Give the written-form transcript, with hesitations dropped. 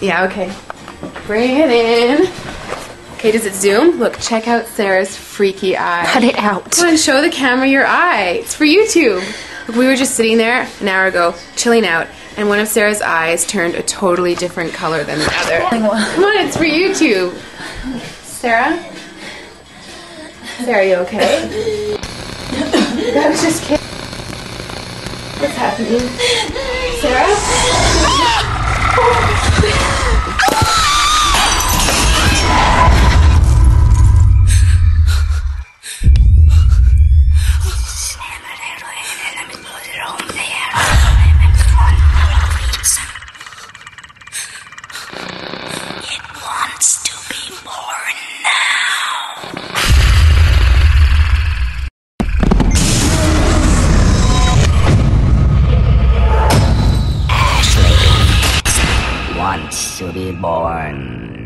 Yeah, okay. Bring it in. Okay, does it zoom? Look, check out Sarah's freaky eye. Cut it out. Come on, show the camera your eye. It's for YouTube. Look, we were just sitting there an hour ago, chilling out, and one of Sarah's eyes turned a totally different color than the other. Come on, it's for YouTube. Sarah? Sarah, you okay? I was just kidding. What's happening? Sarah? It wants to be born now. Ashley wants to be born